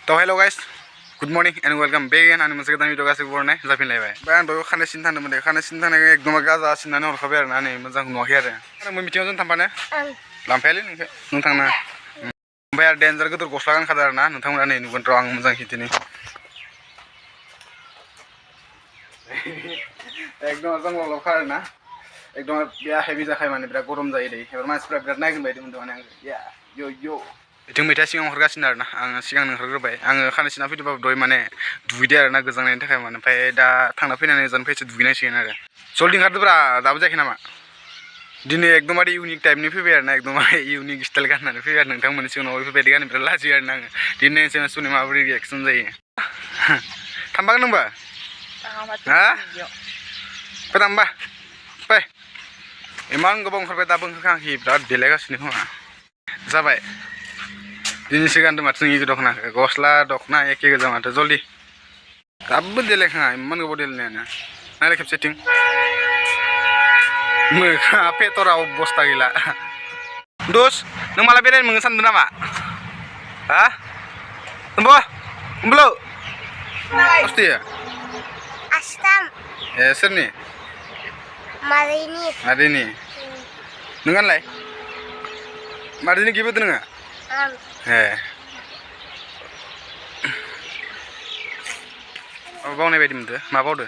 तो hello guys good morning and welcome back and मोनसे गोदान भिडिअ गासिबो बरनाय जाफिनलायबाय ओमफ्राय आं दहाय खानाय सिन थांदोंमोन दे खानाय सिन थांनायखौ एकदम गाजा सिननानै हरखाबाय आरो ना नै मोजां नुवाखै आरो नों मिटिंआव जों थांफानो लांफायालै नों थांना ओमफ्राय आरो डेन्जार गोदोर गस्ला गानखादों आरो ना नोंथांमोना नै नुगोन र' आं मोजां खिन्थिनि एकदम जांलावलावखा आरो ना एकदम बिराद हेभि जाखायो माने बिराद गरम जायो दै एबार मानसिफ्रा बिराद नायगोन बायदि मोनदों माने आं या यो बिथिं मैथा सिगां ओंखारगासिनो आरो ना आं सिगां ओंखारग्रोबाय आङो खानाय सिनना फैदोंबाबो दहाय माने दुगैदो आरो ना गोजांनायनि थाखाय माने ओमफ्राय दा थांना फैनानै गोजान फैसे दुगैनांसिगोन आरो जल्दि ओंखारदोब्रा दाबो जायाखै नामा दिनै एकदमबारे इउनिक टाइपनि फैबाय आरो ना एकदमबारे इउनिक स्टाइल गाननानै फैबाय आरो नोंथांमोननि सिगाङाव बेफोरबायदि गाननो बिराद लाजियो आरो ना आङो दिनै नायनोसै सुनि माबोरै रिएक्सन जायो थांबागोन नोंबा हा फै थांबा फै इमान गोबाव ओंखारबाय दाबो ओंखाराखै बिराद देलायगासिनो खोमा जाबाय दिनैसो गानदों माथो नोंनि दख'नाखौ गस्ला दख'ना एखे गोजा माथो जल्दि दाबो देलायखाङा इमान गोबाव देलायनायानो नायलाय खेबसेथिं मोखाङा पेटरा अबस्था गैला दस नों माला बेरायनो मोनगोन सानदों नामा हा होमबा होमब्ला अस्ति Astam ए सोरनि मादैनि नोंहालाय मादैनि गिबोदों नोङो ए बावनाय बायदि मोनदो मा बावदो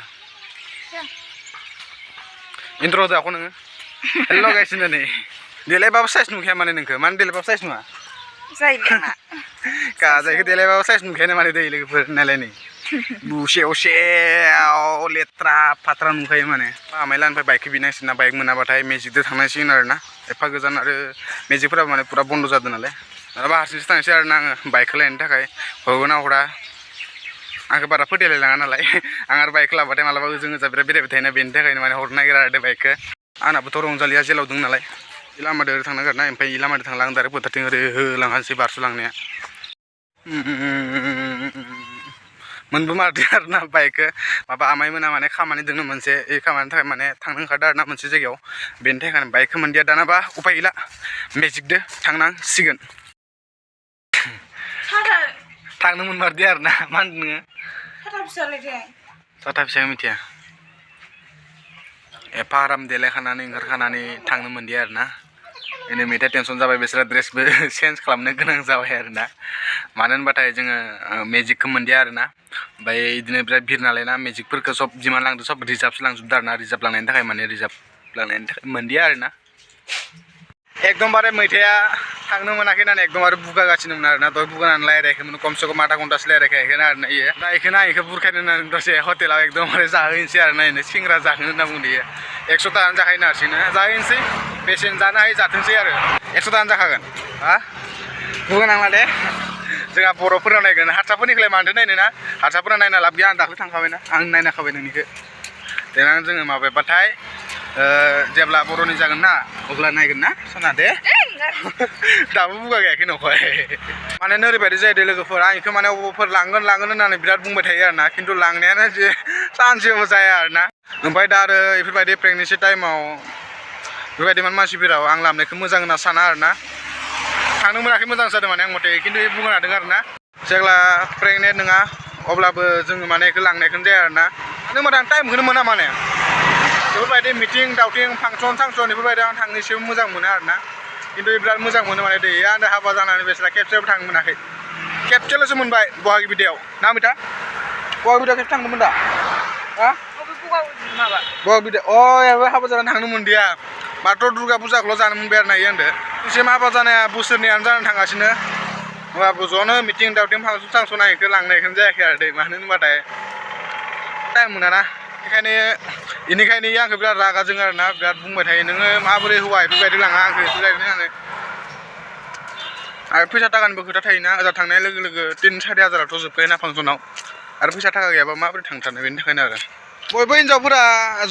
इन्ट्र होदो आख' नोङो हेल' गाइस होननानै देलायबाबो साइज नुखाया माने नोंखो मानो देलायबाबो साइज नुवा गाजायखौ देलायबाबो साइज नुखायानो माने दै लोगोफोर नायलाय नै बुसेव सेव लेथ्रा फाथ्रा नुखायो माने आमाइलानिफ्राय बाइकखौ बिनांसिगोन ना बाइक मोनाबाथाय मेजिकजों थांनांसिगोन आरो ना एफा गोजान आरो मेजिकफोराबो माने पुरा बन्द' जादों नालाय मालाबा हारसिंसो थांनोसै आरो ना आङो बाइकखौ लायनो थाखाय हरगोना हरा आंखौ बारा फोथायलायलाङा नालाय आं आरो बाइक लाबाथाय मालाबा ओजों ओजा बिराद बेरायबाय थायोना बेनि थाखायनो माने हरनो नागिरा आरो बाइकखौ आंनाबोथ' रंजालिया जेलाव दं नालाय बे लामाजों ओरै थांनांगोन ना ओमफ्राय बे लामाजों थांला आं डाइरेक्ट फोथारथिं ओरै होलांखानोसै बारस'लांनाया मोनबोमारदों आरो ना बाइकखौ माबा आमाइमोना माने खामानि दोङो मोनसे बे खामानिनि थाखाय माने थांनो ओंखारदों आरो ना मोनसे जायगायाव बेनि थाखायनो बाइकखौ मोनदिया दानाबा उपाय गैला मेजिकदो थांनांसिगोन थांनो मोनमारदो आरो ना मा होनदों नोङो साथा फिसाखौ मिथिया एफा आराम देलायखानानै ओंखारखानानै थांनो मोनदिया आरो ना बेनो मेथा टेनसन जाबाय बिसोरा ड्रेसबो चेन्ज खालामनो गोनां जाबाय आरो ना मानो होनबाथाय जोङो मेजिकखौ मोनदिया आरो ना ओमफ्राय बिदिनो बिराद भिर नालाय ना मेजिकफोरखौ सब जिमान लांदों सब रिजार्भसो लांजोबदों आरो ना रिजार्भ लांनायनि थाखाय माने रिजार्भ लांनायनि थाखाय मोनदिया आरो ना एकदमबारे मैथाया थांनो मोनाखै होननानै एकदमबारे बुगागासिनोमोन आरो ना दहाय बुगानानै रायलायाखैमोन खमसे खम आधा घन्टासो रायलायखायाखैनो आरो ना इयो दा बेखौनो आं बेखौ बुरखायनो होननानै दसे हटेलाव एकदमबारे जाहैनोसै आरो ना इनो सिंग्रा जाहोनो होनना बुंदो इयो 100 थाखानि जाखायो हारसिंनो जाहैनोसै बेसेन जानो हायो जाथोंसै आरो 100 थाखानि जाखागोन हा बुगानांला दे जोंहा बर'फोरा नायगोन हारसाफोरनिखौलाय मानोथो नायनो ना हारसाफोरा नायना लाब गैया आं दाख्लै थांखाबायना आं नायनाखाबाय नोंनिखौ देनां जोङो माबाबाथाय जेब्ला बर'नि जागोन ना अब्ला नायगोन ना सना दे दाबो बुगा गायाखै न'खौहाय माने ओरैबायदि जाहैदों लोगोफोर आं बेखौ माने अबावबाफोर लांगोन होननानै बिराद बुंबाय थायो आरो ना खिन्थु लांनायानो जे सानसेबो जाया आरो ना ओमफ्राय दा आरो बेफोरबायदि प्रेगनेन्सि टाइमाव बेफोरबायदि मानसिफोराव आं लाबोनायखौ मोजां होनना साना आरो ना थांनो मोनाखै मोजां जादों माने आं मथे खिन्थु बुंनो हादों आरो ना जेब्ला प्रेगनेन्ट नङा अब्लाबो जोङो माने बेखौ लांनायखौनो जाया आरो ना नों मोजां टाइमखौनो मोना माने बेफोरबायदि मिटिं दावटिं फांसन सांसन बेफोरबायदि आं थांनो एसेबो मोजां मोनो आरो ना खिन्थु बिराद मोजां मोनो माने दै आं हाबा जानानै बेसेरा खेबसेबो थांनो मोनाखै खेबसेल'सो मोनबाय बहागि बिदायाव ना मिथा बहागि बिदायाव खेबसे थांदोंमोन दा हा बहागि बिदा अ हाबा जानानै थांनो मोनदिया मात्र दुर्गा फुजाखौल' जानो मोनबाय आरो ना इयो होनदो एसेम हाबा जानाया बोसोरनैयानो जानानै थांगासिनो होमबाबो ज'नो मिटिं दावटिं फांसन सांसन आं बेखौ लांनायखौनो जायाखै आरो दै मानो होनबाथाय टाइम मोनाना बेनिखायनो आंखौ बिराद रागा जोङो आरो ना बिराद बुंबाय थायो नोङो माबोरै हौवा बेफोरबायदि लाङा आंखौ बेफोरबायदि होननानै आरो फैसा थाखानिबो खोथा थायोना ओजा थांनाय लोगो लोगो 3-4 हाजाराथ' जोबखायोना फांसनाव आरो फैसा थाखा गैयाबा माबोरै थांथारनो बेनि थाखायनो आरो बयबो हिनजावफोरा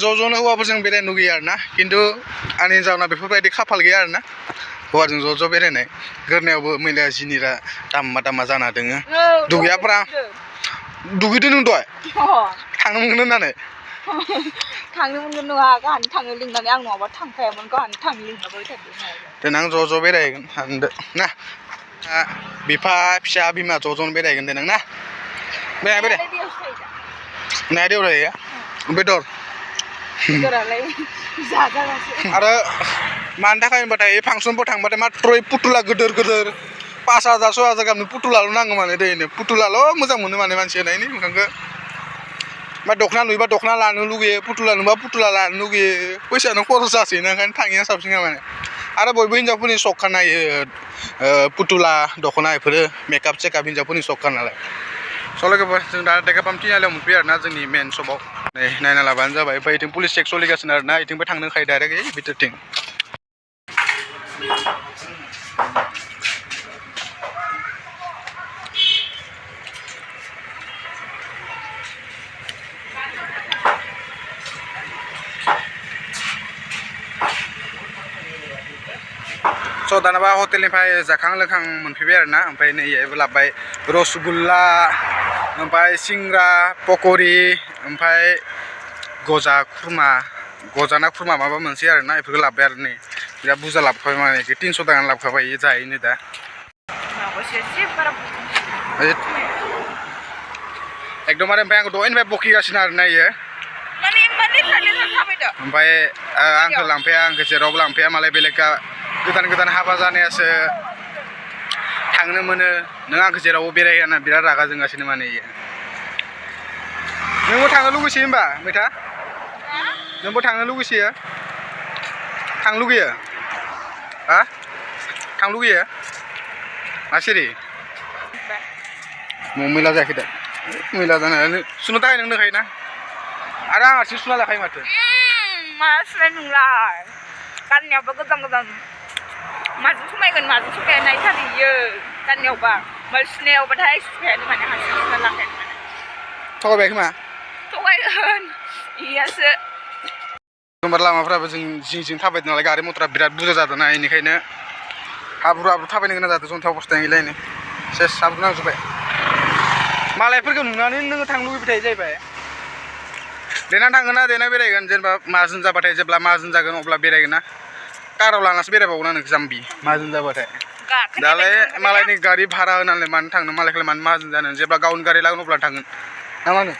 ज'नो हौवाफोरजों बेरायनो लुगैयो आरो ना खिन्थु आंनि हिनजावना बेफोरबायदि खाफाल गैया आरो ना हौवाजों ज' बेरायनाय गोरनायावबो मैला जिनिरा दामा जाना दोङो दुगैयाफ्रा दुगैदो नों दहाय थांनो मोनगोन होननानै थांनो मोनगोन नङा गाहानि थांनो लिंनानै आं नङाबा थांखायामोन गाहानि थांनो लिंलाबाय थादों देनां ज' बेरायहैगोन होनदो ना बिफा फिसा बिमा ज' ज' बेरायगोन दे नों ना बेराय नाया देव थायो बेदर बेदरालाय जाजागासो आरो मानि थाखाय होनबाथाय फांसनफोर थांबाथाय मात्र पुतुला गोदोर गोदोर 5,000 6,000 गाहामनि पुतुलाल' नांगौ माने दैनो पुतुलाल' मोजां मोनो माने मानसिया नायनि मोखांखो मा दख'ना नुयोबा दख'ना लानो लुगैयो पुतुला नुबा पुतुला लानो लुगैयो फैसायानो खरस जासैना ओंखायनो थाङिया साबसिन माने आरो बयबो हिनजावफोरनि शखखा नायो पुतुला दख'ना बेफोरो मेकआप सेकआप हिनजावफोरनि शखखा नालाय स' लोगोफोर जों दा डेकापाम तिनिआलियाव मोनफैयो आरोना जोंनि मेन सपआव नै नायना लाबानो जाबाय ओमफ्राय इथिं पुलिस चेक सोलिगासिनो आरोना इथिंबो थांनो होखायो डाइरेक्ट बिथोरथिं स' दानाबा हटेलनिफ्राय जाखां लोंखां मोनफैबाय आरोना ओमफ्राय नै इयावबो लाबोबाय रसगुल्ला ओमफ्राय सिंग्रा पक'रि ओमफ्राय गजा खुरमा गजा ना खुरमा माबा मोनसे आरोना बेफोरखौ लाबोबाय आरो नै बिराद बुरजा लाबोखाबाय माने 300 टाकानि लाबोखाबाय इयो जाहैनो दा एकदमबारे ओमफ्राय आंखौ दहायनिफ्राय बखिगासिनो आरोना इयो ओमफ्राय आंखौ लांफाया आंखौ जेरावबो लांफाया मालाय बेलेगा गोदान गोदान हाबा जानायासो थांनो मोनो नों आंखौ जेरावबो बेरायहोया होनना बिराद रागा जोंगासिनो माने इयो नोंबो थांनो लुगैसोयो होमबा मैथा नोंबो थांनो लुगैसोयो थांनो लुगैयो हा थांनो लुगैयो मा सिरि मैला जायाखै दा मैला जानानै सुनो थाखाय नों दोनखायोना आरो आं हारसिं सुना लाखायो माथो मा सुनाय नोंलाय गाननायावबो गोदान गोदान माजों समायगोन माजों समाया नायथारहैयो गाननायावबा ओमफ्राय सुनायावबाथाय सुखायानो माने हारसिं सुना लाखायानो माने थगायबाय खोमा थगायगोन इयासो नम्बर लामाफ्राबो जों जिं जिं थाबायदों नालाय गारि मटरा बिराद बुरजा जादों ना बेनिखायनो हाब्रु हाब्रु थाबायनो गोनां जादों जन्था अबस्थाया गैलायनो सेस हाब्रु नांजोब्बाय मालायफोरखौ नुनानै नोङो थांनो लुगैबाय थायो जाहैबाय देनां थांगोन ना देनां बेरायगोन जेनेबा माहाजोन जाबाथाय जेब्ला माहाजोन जागोन अब्ला बेरायगोन ना काराव लानासो बेरायबावगोन नों जाम्बि माहाजोन जाबाथाय दालाय मालायनि गारि भारा होनानै मानो थांनो मालायखौलाय मानो माहाजोन जानो जेब्ला गावनि गारि लागोन अब्ला थांगोन ना मा होनो